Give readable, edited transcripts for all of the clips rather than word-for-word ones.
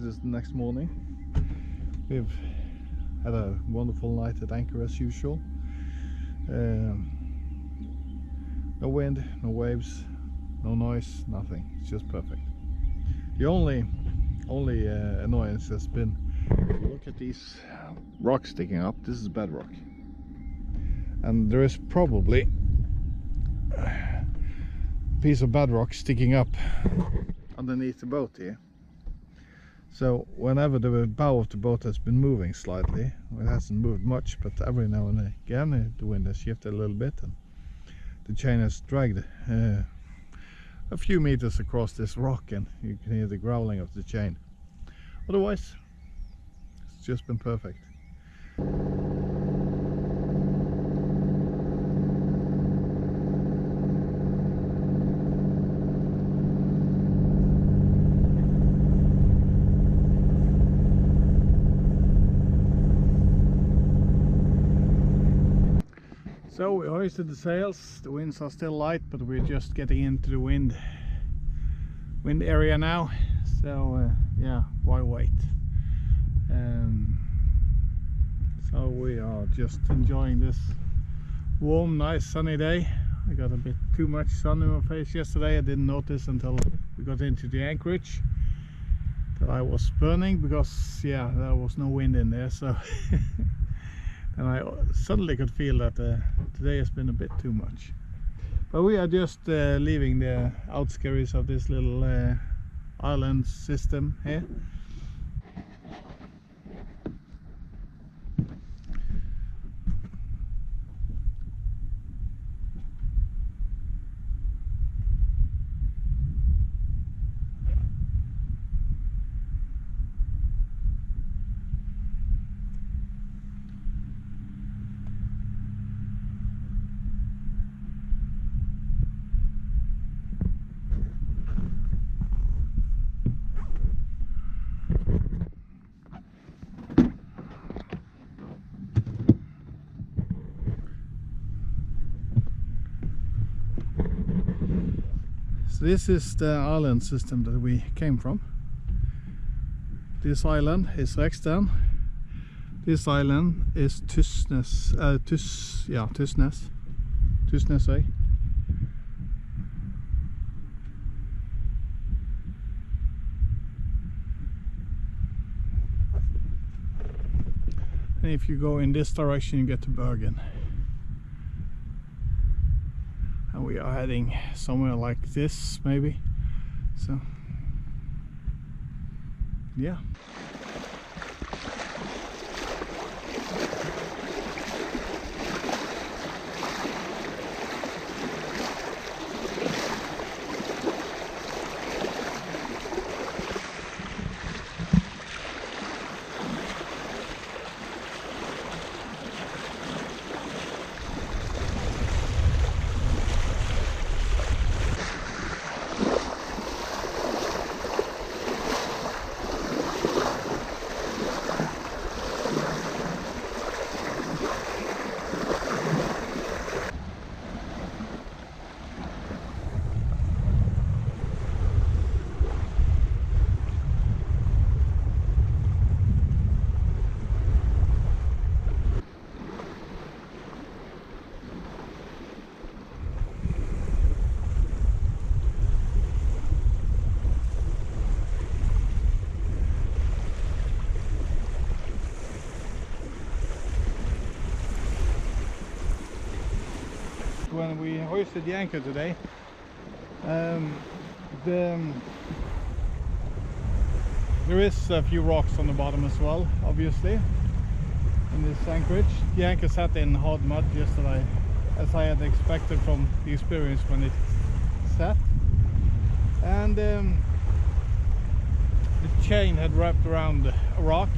is the next morning. We've had a wonderful night at anchor as usual. No wind, no waves, no noise, nothing. It's just perfect. The only annoyance has been, look at these rocks sticking up. This is bedrock, and there is probably a piece of bedrock sticking up underneath the boat here. So whenever the bow of the boat has been moving slightly, well, it hasn't moved much, but every now and again the wind has shifted a little bit and the chain has dragged a few meters across this rock, and you can hear the growling of the chain. Otherwise, it's just been perfect. So we hoisted the sails. The winds are still light, but we're just getting into the wind area now. So yeah, why wait? So we are just enjoying this warm, nice, sunny day. I got a bit too much sun in my face yesterday. I didn't notice until we got into the anchorage that I was burning, because yeah, there was no wind in there. So. And I suddenly could feel that today has been a bit too much. But we are just leaving the outskirts of this little island system here. So this is the island system that we came from. This island is Reksten. This island is Tysnes, Tysnesøy. And if you go in this direction, you get to Bergen. And we are heading somewhere like this, maybe. So yeah. When we hoisted the anchor today, there is a few rocks on the bottom as well, obviously, in this anchorage. The anchor sat in hard mud yesterday, as I had expected from the experience when it sat, and the chain had wrapped around a rock.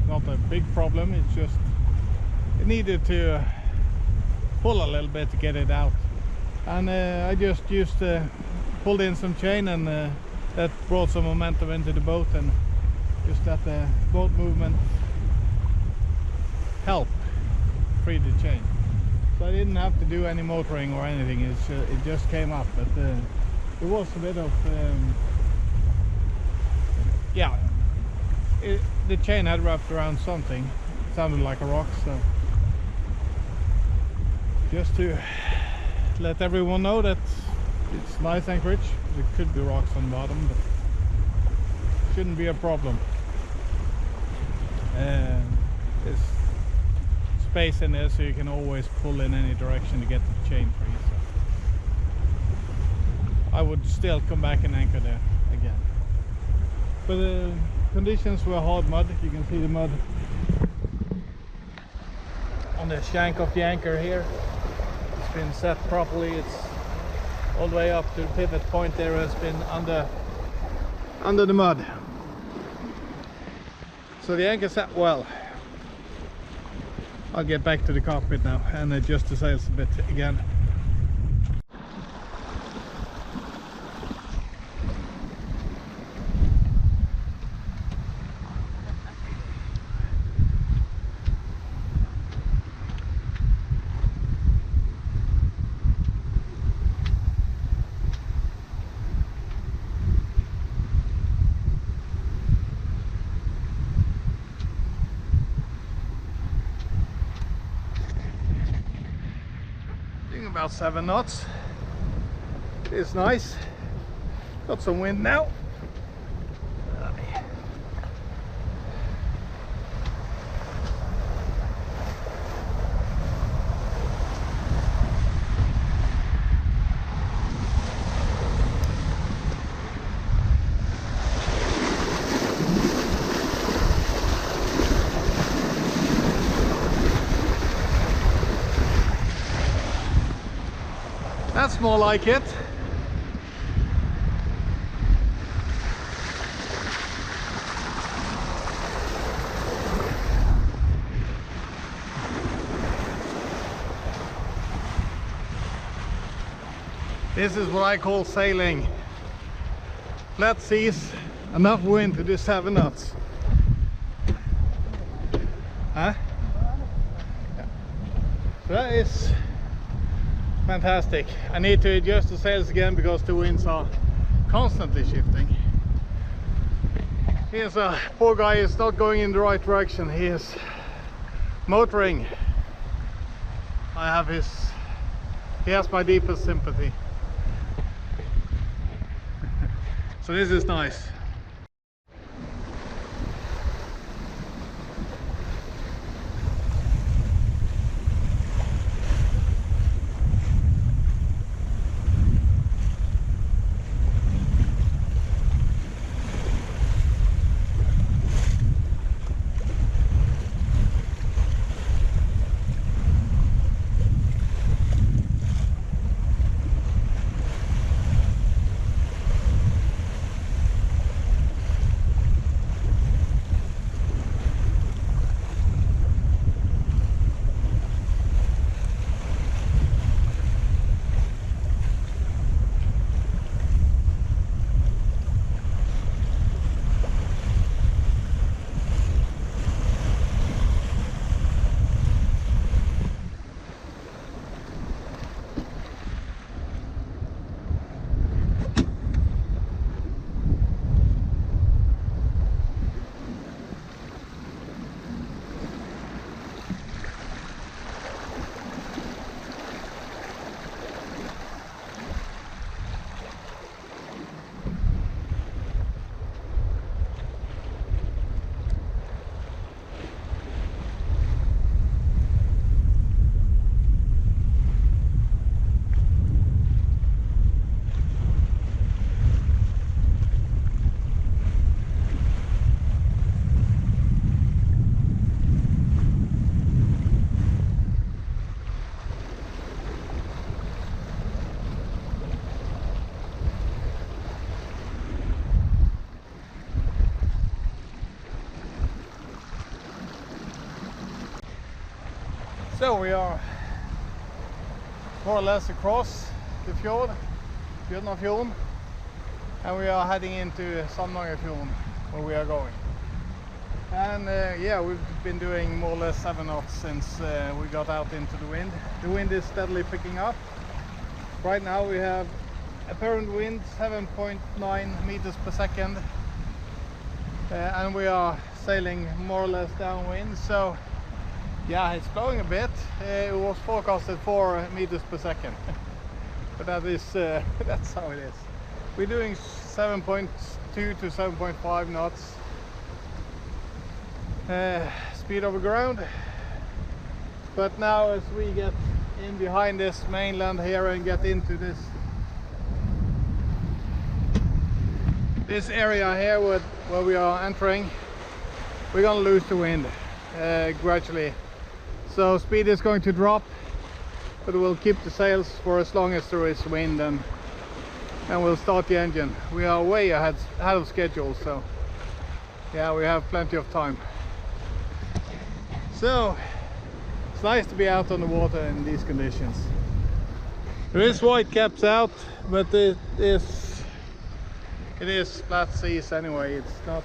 Not a big problem, it's just it needed to pull a little bit to get it out, and I just pulled in some chain, and that brought some momentum into the boat, and just let the boat movement help free the chain. So I didn't have to do any motoring or anything. It just came up, but there was a bit of yeah, the chain had wrapped around something. It sounded like a rock, so just to let everyone know that it's nice anchorage. There could be rocks on the bottom, but shouldn't be a problem. And there's space in there, so you can always pull in any direction to get the chain free. So I would still come back and anchor there again. But the conditions were hard mud. You can see the mud on the shank of the anchor here. It's been set properly. It's all the way up to the pivot point there, has been under the mud. So the anchor set well. I'll get back to the cockpit now and adjust the sails a bit again. About 7 knots. It's nice. Got some wind now. That's more like it. This is what I call sailing. Flat seas, enough wind to do 7 knots. Huh? Yeah. So that is fantastic. I need to adjust the sails again because the winds are constantly shifting. Here's a poor guy, is not going in the right direction. He is motoring. He has my deepest sympathy. So this is nice. So we are more or less across the fjord, Bjørnafjorden, and we are heading into Samnagafjorden, where we are going. And yeah, we've been doing more or less 7 knots since we got out into the wind. The wind is steadily picking up. Right now we have apparent wind 7.9 meters per second, and we are sailing more or less downwind, so yeah, it's blowing a bit. It was forecasted 4 meters per second, but that is that's how it is. We're doing 7.2 to 7.5 knots speed over ground. But now as we get in behind this mainland here and get into this area here where we are entering, we're gonna lose the wind gradually. So speed is going to drop, but we'll keep the sails for as long as there is wind, and we'll start the engine. We are way ahead of schedule, so yeah, we have plenty of time. So it's nice to be out on the water in these conditions. There is white caps out, but it is flat seas anyway. It's not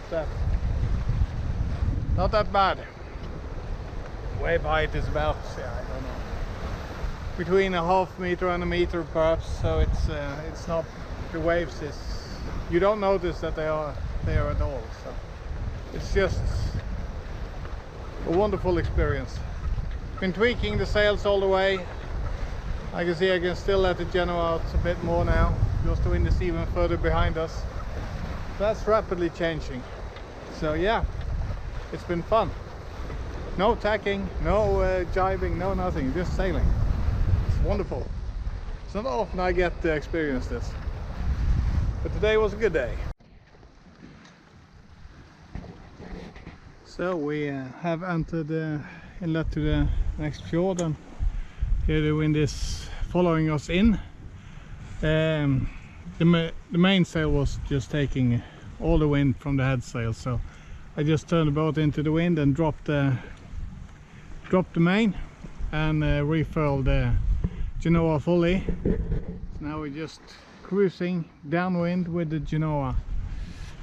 that bad. Wave height is about, yeah, I don't know, between 1/2 meter and 1 meter perhaps. So it's not, the waves is, you don't notice that they are there at all. So it's just a wonderful experience. Been tweaking the sails all the way. I can see I can still let the Genoa out a bit more now, because the wind is even further behind us. That's rapidly changing. So yeah, it's been fun. No tacking, no jibing, no nothing, just sailing. It's wonderful. It's not often I get to experience this, but today was a good day. So we have entered the inlet to the next fjord, and here the wind is following us in. The main sail was just taking all the wind from the head sail, so I just turned the boat into the wind and dropped the main and refurled the Genoa fully. So now we're just cruising downwind with the Genoa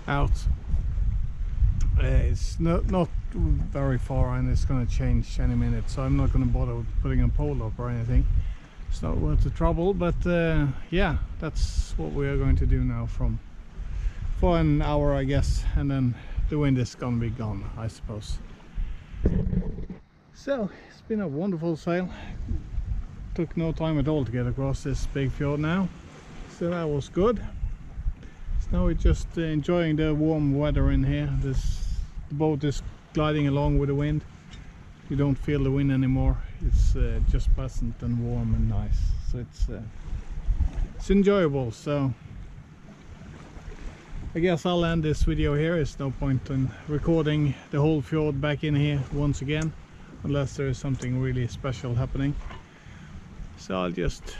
out. It's not very far, and it's going to change any minute, so I'm not going to bother putting a pole up or anything. It's not worth the trouble, but yeah, that's what we are going to do now for an hour, I guess, and then the wind is going to be gone, I suppose. So it's been a wonderful sail. Took no time at all to get across this big fjord now, so that was good. So now we're just enjoying the warm weather in here. The boat is gliding along with the wind. You don't feel the wind anymore. It's just pleasant and warm and nice, so it's enjoyable. So I guess I'll end this video here. There's no point in recording the whole fjord back in here once again, unless there is something really special happening. So I'll just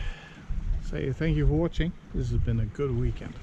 say thank you for watching. This has been a good weekend.